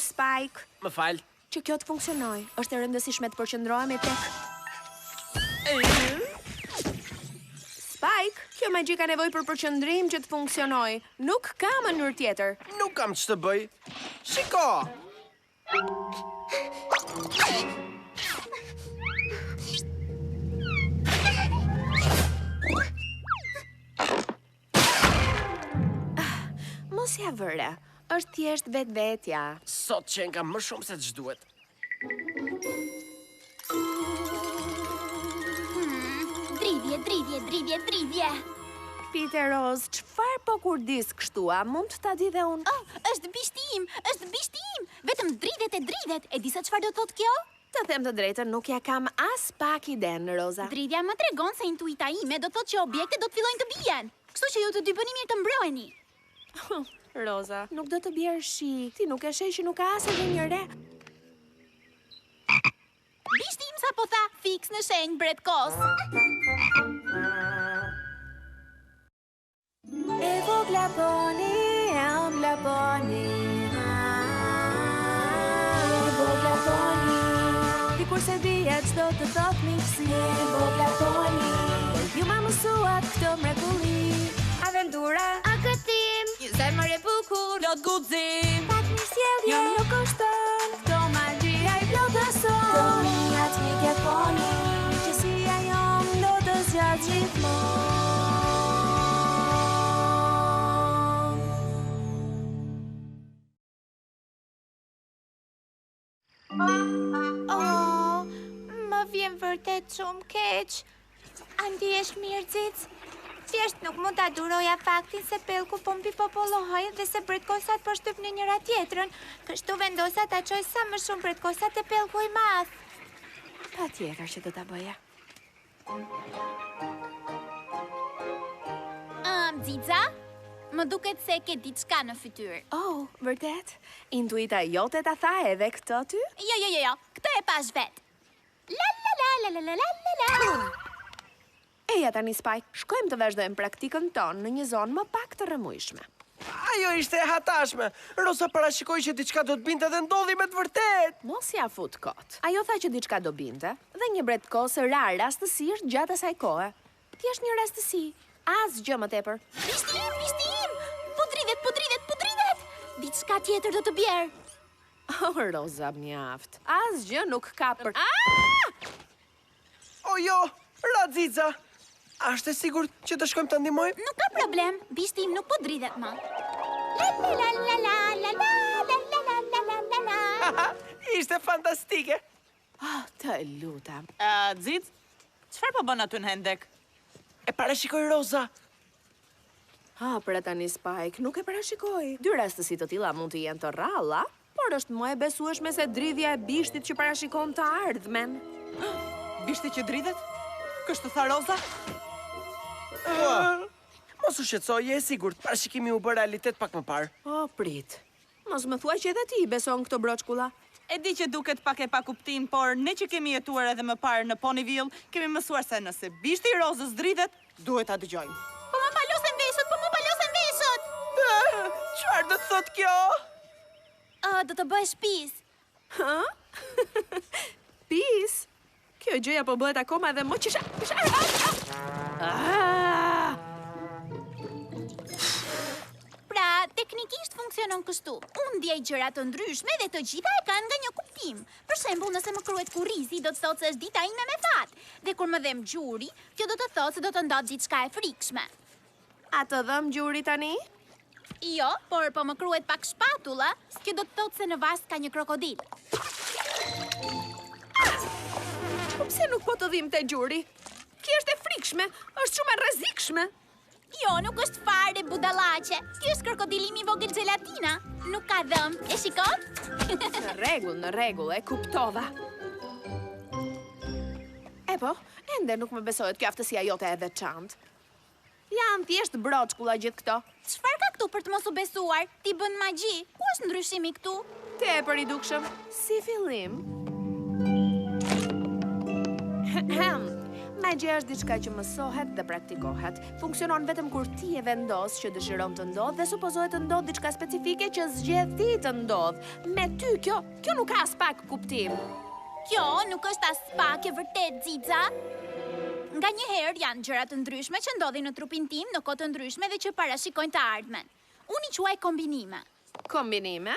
Spike. Më falë. Që kjo të funksionoj, është e rëndësishme të përqendrohemi tek... Spike, kjo magji ka nevojë për përqendrim që të funksionoj. Nuk ka mënyrë tjetër. Nuk kam që të bëj. Shiko! Mos ja vëre, është thjesht vetvetja. Sot që nga më shumë se ç'duhet. Dridhje. Peter Rose, çfarë po kurdis kështu, a mund ta di dhe unë? Oh, është bishtim. Vetëm dridhet. E di sa çfarë do thotë kjo? Të them të drejtën, nuk ja kam as pak iden, Roza. Dridhja më tregon se intuita ime do thotë që objektet do të fillojnë të bien. Kështu që ju të dy bëni mirë të mbrojeni. Roza, nuk do të bjerë shi. Ti nuk e sheh që nuk ka as edhe një re. Bishtim sa po tha, fiks në shenjë bretkos. E vogla poni, e ëmbla poni. E vogla poni, dikur se dihet çdo të thot miqësi. E vogla poni, ju ma mësuat këtë mrekulli. Aventura, A gëtim, një zemër e bukur, Plot guxim, pak një sjellje, jo nuk është këto magjia i plotëson. Të mijat mikë poni, që si ajo do të zgjat gjithmonë. Oh, më vjen vërtet shumë keq. Andi jesh mirë, Cic? Thjesht nuk mund ta duroja faktin se pellku po mbi popullohej dhe se bretkosat po shtypnin njëra tjetrën. Kështu vendosa ta çoj sa më shumë bretkosat e pellku i madh. Patjetër që do ta bëja. Ziza, më duket se ke diçka në fytyrë. Oh, vërtet? Intuita jote ta tha edhe këtë ty? Jo, këtë e pash vet. La. Eja tani, Spike, shkojmë të vazhdojmë praktikën tonë në një zonë më pak të rëmujshme. Ajo ishte e hatashme. Rosa parashikoi që diçka do të binte dhe ndodhi me të vërtet. Mos ja fut kot. Ajo tha që diçka do binte, dhe një bretkosë ra rastësisht gjatë asaj kohe. Thjesht një rastësi, asgjë më tepër. Bishtim! Po dridhet! Diçka tjetër do të bjerë. Oh, Roza, mjaft. Asgjë nuk ka për... O jo, Radzica. A është e sigurt që të shkojmë të ndihmojmë? Nuk ka problem, bishtim nuk po dridhet më. La. Ishte fantastike. Oh, të lutam. Zic, çfarë po bën aty në hendek? E parashikoj Roza. Pra tani, Spike, nuk e parashikoj. Dy rastësi të tilla mund të jenë të rralla, por është më e besueshme se dridhja e bishtit që parashikon të ardhmen. Bishti që dridhet? Kështu tha Roza? Mos u shqetësoj, je e sigurt. Parashikimi u bë realitet pak më parë. Oh, prit. Mos më thuaj që edhe ti beson këto broçkulla. E di që duket pak e pa kuptim, por ne që kemi jetuar edhe më parë në Ponyville, kemi mësuar se nëse bishti i Rozës dridhet, duhet ta dëgjojmë. Po më palosen veshët! Çfarë do të thotë kjo? Do të bëhesh pis. Ha? Pis? Kjo gjëja po bëhet akoma edhe më qisha... Pra, teknikisht funksionon kështu. Unë ndjej gjëra të ndryshme dhe të gjitha e kanë nga një kuptim. Për shembull, nëse më kruhet kurrizi, do të thotë se është dita ime me fat. Dhe kur më dhem gjuri, kjo do të thotë se do të ndodhë diçka e frikshme. A të dhëm gjuri tani? Jo, por po më kruhet pak shpatulla, kjo do të thotë se në vas ka një krokodil. Po pse nuk po të dhim të gjuri? Kjo është e frikshme, është shumë e rrezikshme. Jo, nuk është fare budallaqe. Ky është krokodilimi i vogël gelatina. Nuk ka dhëm. E shikon? Në rregull, e kuptova. E po, ende nuk më besohet kjo aftësia jote e veçantë. Janë thjesht broçkulla gjithë këto. Çfarë ka këtu për të mos u besuar? Ti bën magji. Ku është ndryshimi këtu? Tepër i dukshëm. Si fillim. Magjia është diçka që mësohet dhe praktikohet. Funksionon vetëm kur ti e vendos që dëshiron të ndodh dhe supozohet të ndodh diçka specifike që zgjedh ti të ndodh. Me ty kjo nuk ka as pak kuptim. Kjo nuk është as pak e vërtet, Ziza. Nga njëherë janë gjëra të ndryshme që ndodhin në trupin tim në kohë të ndryshme dhe që parashikojnë të ardhmen. Unë i quaj kombinime. Kombinime?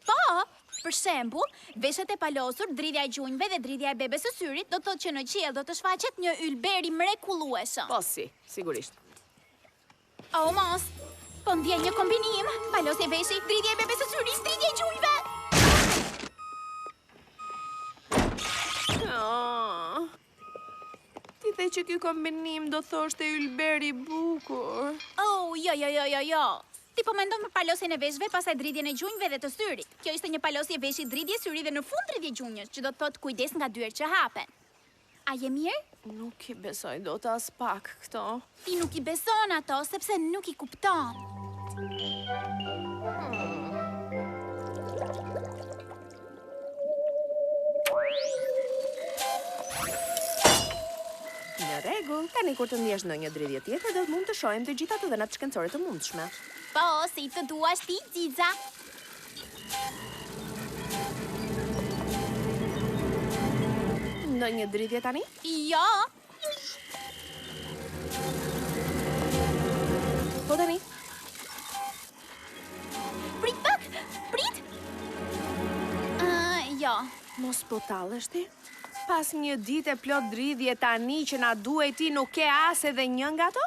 Po, për shembull, veshët e palosur, dridhja e gjunjve dhe dridhja e bebes së syrit do të thotë që në qiell do të shfaqet një ylberi mrekullueshëm. Po si, sigurisht. Oh, mos! Po ndjej një kombinim. Palosje veshi, dridhja e bebes së syrit, dridhja e gjunjve. Ti the që ky kombinim do thoshte ylberi bukur. Oh, jo. Ti po mendon për palosjen e veshëve, pastaj dridhjen e gjunjve dhe të syrit. Kjo ishte një palosje veshi, dridhje syri dhe në fund dridhje gjunjës, që do të thotë kujdes nga dyert që hapen. A je mirë? Nuk i besoj dot as pak këto. Ti nuk i beson ato sepse nuk i kupton. Në rregull, tani kur të ndjesh ndonjë dridhje tjetër, do të mund të shohim të gjitha të dhënat shkencore të mundshme. Po, si të duash ti, Ziza. Ndonjë dridhje tani? Jo. Po tani. Prit pak, prit. Jo. Mos po tallesh ti? Pas një dite plot dridhje tani që na duhet ti nuk ke as edhe një nga to?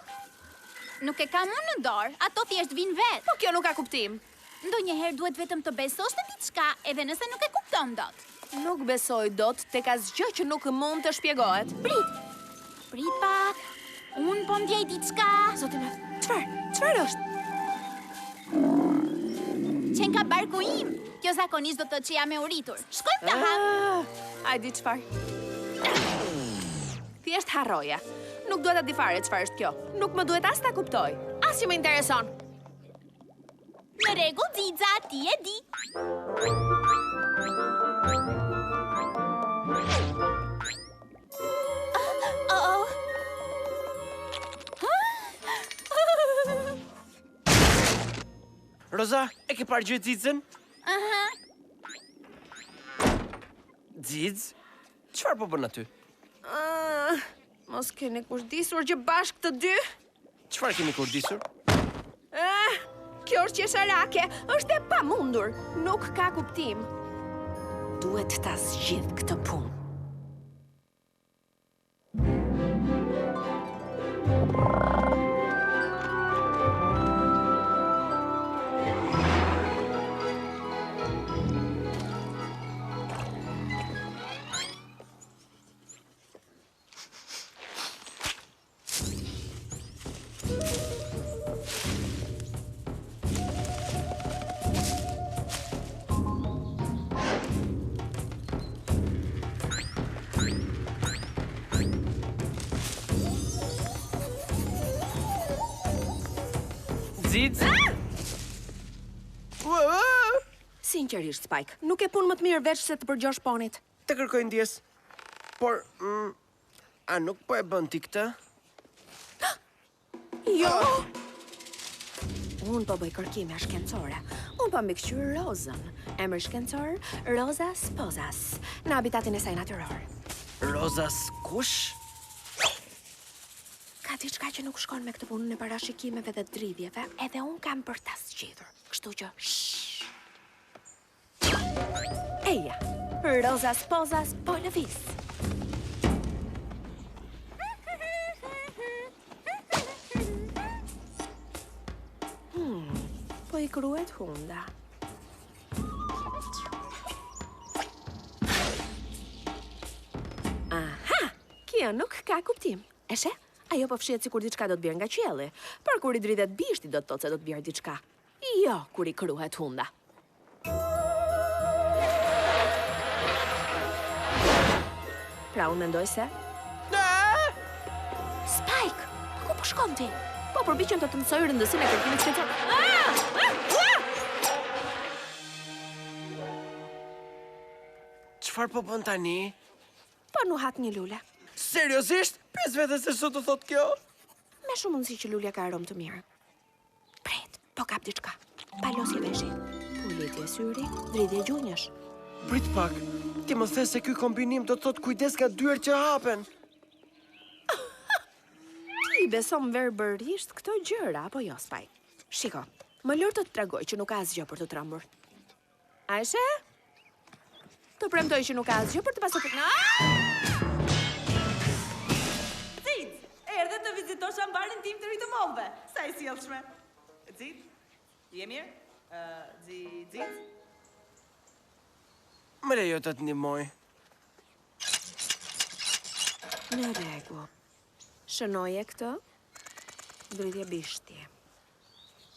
Nuk e kam unë në dorë, ato thjesht vinë vetë. Po kjo nuk ka kuptim. Ndonjëherë duhet vetëm të besosh në diçka, edhe nëse nuk e kupton dot. Nuk besoj dot tek asgjë që nuk mund të shpjegohet. Prit pak. Unë po ndjej diçka. Zoti me, çfarë është? Qen ka barku im. Kjo zakonisht do të thotë që jam e uritur. Shkojmë të ham. Ai di çfarë. Thjesht harroja. Nuk duhet ta di fare çfarë është kjo. Nuk më duhet as ta kuptoj. As që më intereson. Në rregull, Ziza, ti e di. Roza, e ke parë gjë Zizën? Aha. Ziz? Çfarë po bën aty? Mos keni kujdisur që bashkë të dy? Çfarë kemi kurdisur? Kjo është qesharake, është e pamundur. Nuk ka kuptim. Duhet ta zgjidh këtë punë. Ziz? Sinqerisht, Spike, nuk e punë më të mirë veç se të përgjosh ponit. Të kërkoj ndjes. Por, a nuk po e bën ti këtë? Jo! Unë po bëj kërkime shkencore. Unë po mbikëqyr Rozën. Emër shkencor, Roza Sposas, në habitatin e saj natyror. Rozas kush? Ka diçka që nuk shkon me këtë punën e parashikimeve dhe dridhjeve, edhe unë kam për ta zgjidhur. Kështu që, shhh. Eja, Roza Sposas po lëviz. Po i kruhet hunda. Aha, kjo nuk ka kuptim. E she? Ajo po fshihet sikur diçka do të bjerë nga qielli. Por kur i dridhet bishti do të thotë se do të bjerë diçka. Jo, kur i kruhet hunda. Pra unë mendoj se... Spike, ku po shkon ti? Po përpiqem të mësoj rëndësinë e kërkimit shkencor. Çfarë po bën tani? Po nuhat një lule. Seriosisht? Pes vete se ç'do të thot kjo? Me shumë mundësi që lulja ka aromë të mirë. Pret, po kap diçka. Palosje veshi. Pulitje syri, dridhje gjunjësh. Prit pak. Ti më the se ky kombinim do të thot kujdes nga dyert që hapen. Ti beson verbërisht këto gjëra, apo jo, Spike? Shiko, më lër të të tregoj që nuk ka asgjë për të trembur. A e she? Të premtoj që nuk ka asgjë për të pasur të... Cic, erdhe të vizitosh ambarin tim të rritë mollëve. Sa i sjellshme. Cic, je mirë? Cic? Më lejo të ndihmoj. Në rregull. Shënoje këtë, dridhje bishti.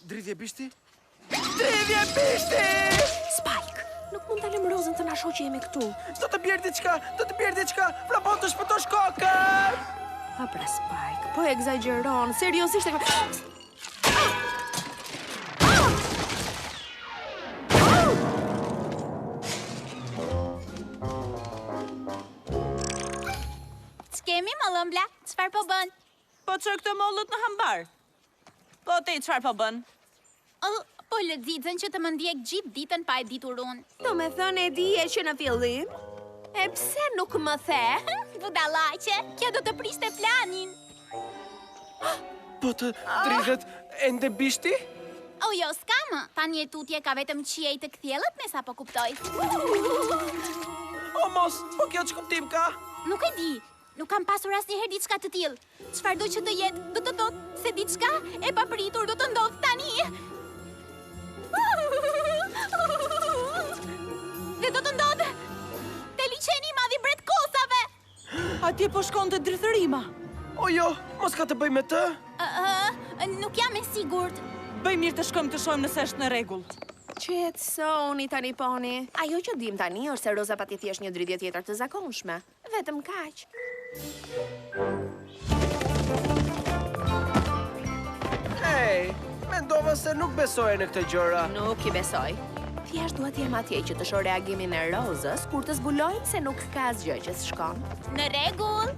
Dridhje bishti? Dridhje bishti! Spike, nuk mund ta lëm Rozën të na shohë që jemi këtu. Do të bjerë diçka, vrapon të shpëtosh kokën! Ha pra Spike, po egzageron, seriozisht e ka... Ç'kemi mollëmbla? Çfarë po bën? Po çoj këtë mollët në hambar. Po ti çfarë po bën? Po lëzitën që të më ndjek gjithë ditën pa e ditur unë. Do me thënë e dije që në fillim? E pse nuk më the? Budallaqe, kjo do të prishte planin. Po të dridhet ende bishti? O jo, s'kam. Tani e tutje ka vetëm qiej të kthjellët me sa po kuptoj. O mos, po kjo ç'kuptim ka? Nuk e di. Nuk kam pasur asnjëherë diçka të tillë. Çfarëdo që të jetë, do të thotë se diçka e papritur do të ndodh tani. Dhe do të ndodhë te liçeni i madh i Bretkosave. Atje po shkon të drithërima. O jo, mos ka të bëj me të? Nuk jam e sigurt. Bëj mirë të shkojmë të shohim nëse është në rregull. Qetësoni tani poni. Ajo që dim tani është se Roza pati thjesht një dridhje tjetër të zakonshme. Vetëm kaq. Hej, mendova se nuk besoje në këtë gjëra. Nuk i besoj. Thjesht duhet jem atje që të shoh reagimin e Rozës kur të zbulojmë se nuk ka asgjë që s'shkon. Në rregull.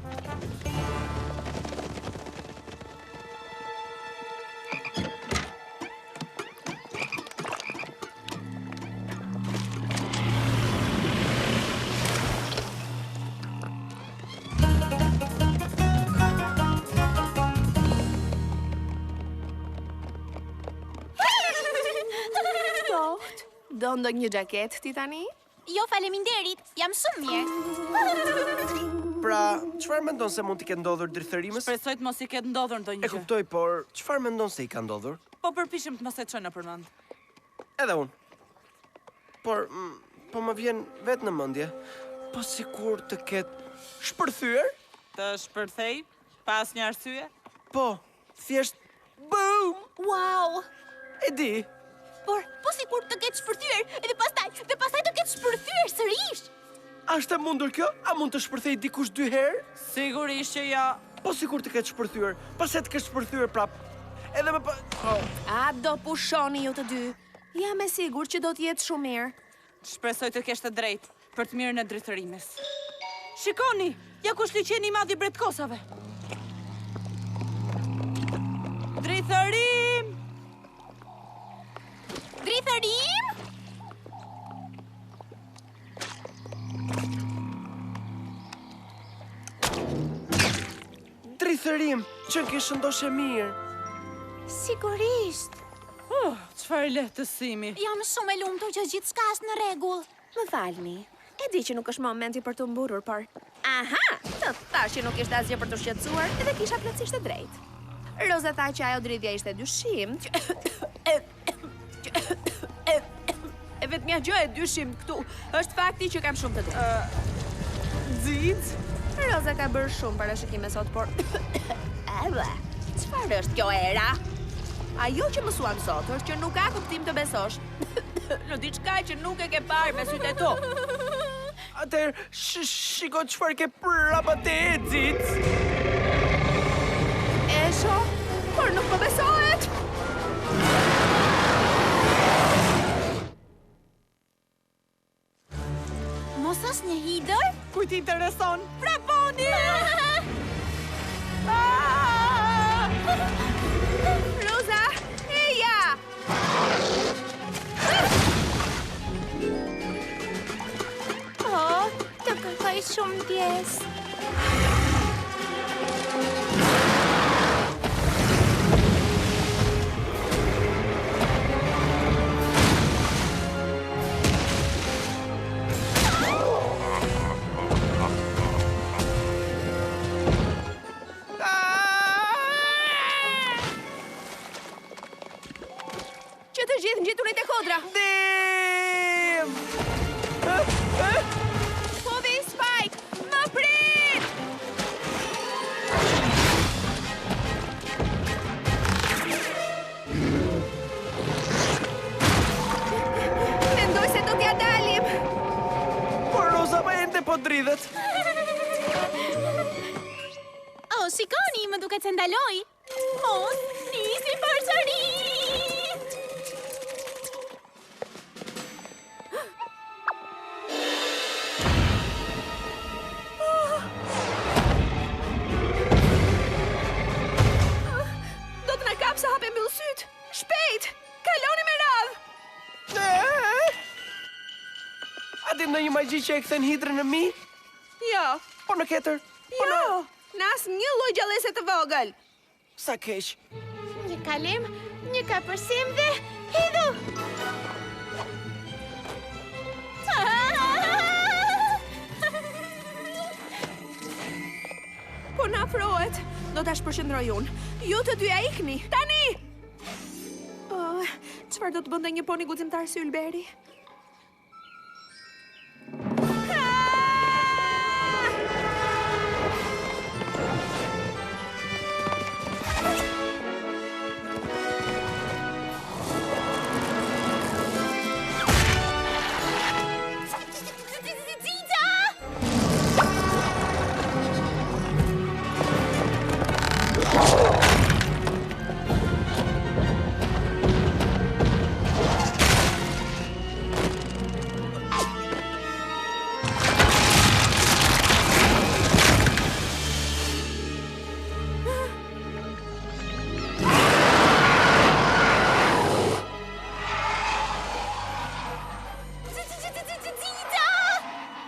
Do ndonjë xhaket ti tani? Jo, faleminderit. Jam shumë mirë. Pra, çfarë mendon se mund t'i ketë ndodhur drithërimës? Presoj të mos i ketë ndodhur E ndonjë gjë. kuptoj, por çfarë mendon se i ka ndodhur? Po përpiqem të mos e çoj në përmend. Edhe unë. Por, po më vjen vetë në mendje. Po sikur të ketë shpërthyer? Të shpërthej pa asnjë arsye? Po, thjesht boom! Wow! E di. Por, po sikur të ketë shpërthyer, dhe pastaj të ketë shpërthyer sërish. A është e mundur kjo? A mund të shpërthej dikush 2 herë? Sigurisht që ja. Po sikur të ketë shpërthyer, pastaj të ketë shpërthyer prap. Edhe më pa... A do pushoni ju të dy? Jam e sigurt që do të jetë shumë mirë. Shpresoj të kesh të drejtë për të mirën e drithërimës. Shikoni, ja kush liçeni i madh i Bretkosave. Drithërim! Drithërim? Drithërim, që në shëndoshe mirë. Sigurisht. Çfarë lehtësimi. Jam shumë e lumtur që gjithçka është në rregull. Më falni. E di që nuk është momenti për të mburur, por... Aha! Të thash që nuk ishte asgjë për të shqetësuar, edhe kisha plotësisht e drejtë. Roza tha që ajo dridhja ishte dyshim, e vetmja gjë e dyshim këtu është fakti që kam shumë të drejtë. Xiz? Roza ka bërë shumë parashikime sot, por... Çfarë është kjo era? Ajo që mësuam sot është që nuk ka kuptim të besosh në diçka që nuk e ke parë me sytë e tu. Atëherë, shiko çfarë ke prapa te Xiz. E shoh, por nuk më besohet. Mos është një hidër? Kujt i intereson? Prapon! Shikoni! Rosa, eja! Oh, të kërkoj shumë pjesë. Që të gjithë ngjitunit e kodra! Dim! Povi Spike, më prit! Mendoj se do t'ja dalim! Por Rosa ma ende po dridhet. Oh, shikoni, më duket se ndaloj. Mos, nisi përsëri. Do të na kap sa hape mbyll syt! Shpejt! Kaloni me radhë! A dim në një magji që e kthen hidrën në mi? Jo, Po në ketër? Po në... jo! Nas një lloj gjallëse të vogël! Sa keq. Një kalim, një kapërsim dhe hidhu. Po na afrohet! Do ta shpërshëndroj unë. Ju të dyja ikni! Tani! Çfarë do të bënte një poni guximtar si Ylberi?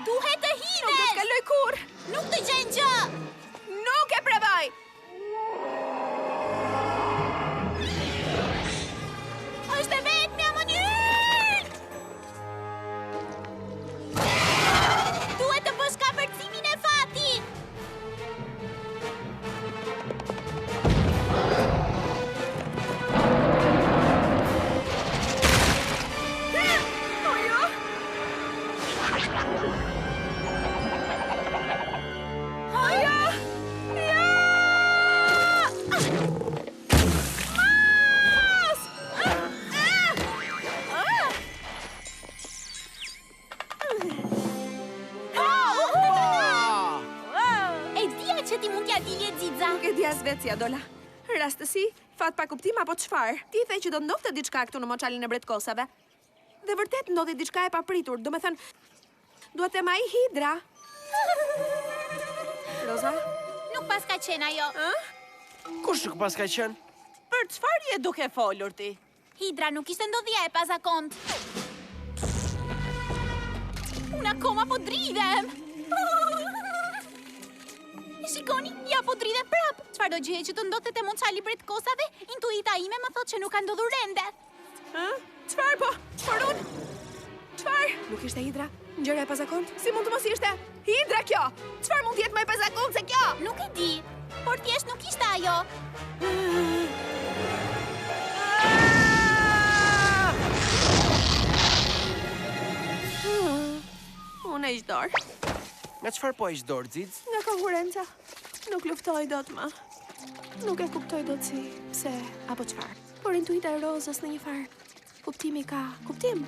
Duhet të Nuk do hidhesh. t'kaloj kur! Nuk të gjen gjë. Nuk e provoj! Është e vetmja mënyrë. Duhet të bësh kapërcimin e fatit. O jo! O jo! Jo! Mas! E dia që ti mund t'ja dilje Xixa. Nuk e di as vetë si ja dola. Rastësi, fat pa kuptim apo çfarë? Ti the që do ndodhte diçka këtu në moçalin e bretkosave. Dhe vërtet ndodhi diçka e papritur, do me thënë, duhet e ma i hidra. Roza? Nuk pas ka qenë ajo. Kush nuk pas ka qenë? Për çfarë je duke folur ti? Hidra nuk ishte ndodhja e pazakont. Unë akoma po dridhem. Shikoni, ja po dridhem prap. Çfarë do gjëje që të ndodhte te moçali bretkosave, intuita ime më thotë që nuk ka ndodhur rende. Çfarë po? Çfarë unë? Çfarë? Nuk ishte hidra? Gjëra e pazakont? Si mund të mos ishte? Hidra kjo! Çfarë mund të jetë më e pazakont se kjo? Nuk e di, por thjesht nuk ishte ajo. Unë e iqdor. Nga çfarë po ish dorë, Xiz? Nga konkurenca. Nuk luftoj dot më. Nuk e kuptoj dot si, pse, apo çfarë. Por intuita e Rozës në një farë. Kuptimi ka kuptim.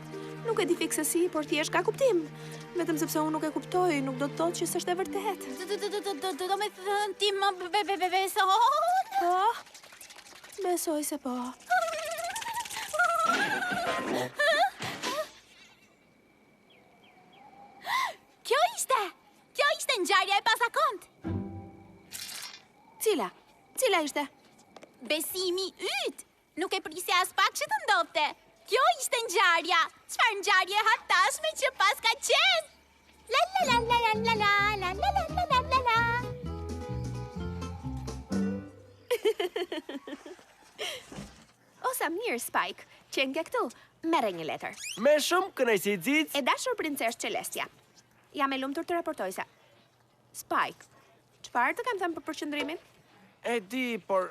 Nuk e di fikse si, por thjesht ka kuptim. Vetëm sepse unë nuk e kuptoj, nuk do të thotë që s'është e vërtet. Do me thënë ti më beson. Po? Besoj se po. Kjo ishte ngjarja e pasakont. Cila ishte? Besimi yt. Nuk e prisja as pak që të ndodhte. Kjo ishte ngjarja. Çfarë ngjarje hatashme që pas ka qenë? La la la la la la la la la la la la la. Osa mirë, Spike. Qenë ke këtu. Mere një letër. Me shumë kënaqësi, Zic. E dashur princesh Celestia. Jam e lumtur të raportoj se... Spike, çfarë të kam thënë për përqendrimin? E di, por...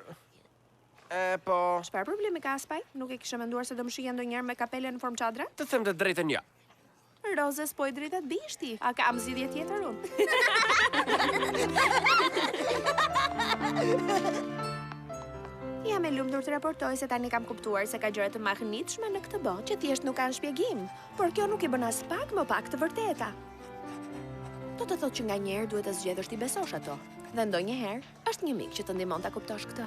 po... Çfarë problemi ka, Spike? Nuk e kisha menduar se do më shihja ndonjëherë me kapele në formë çadre? Të them të drejtën ja. Rozes po i dritat bishti. A kam zgjidhje tjetër unë? Jam e lumtur të raportoj se tani kam kuptuar se ka gjëra të mahnitshme në këtë botë që thjesht nuk kanë shpjegim, por kjo nuk i bën as pak më pak të vërteta. Do të thotë që nganjëherë duhet të zgjedhësh ti besosh ato, dhe ndonjëherë është një mik që të ndihmon ta kuptosh këtë.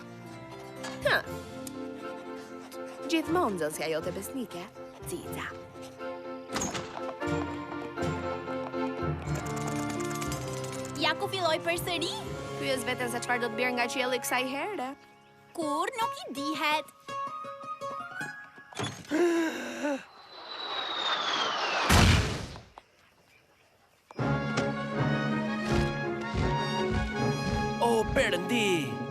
Gjithmonë zësja jote besnike, Zica. Ja ku filloj përsëri? Pyes veten se çfarë do të bjerë nga qielli kësaj here. Kur nuk i dihet. O, Perëndi!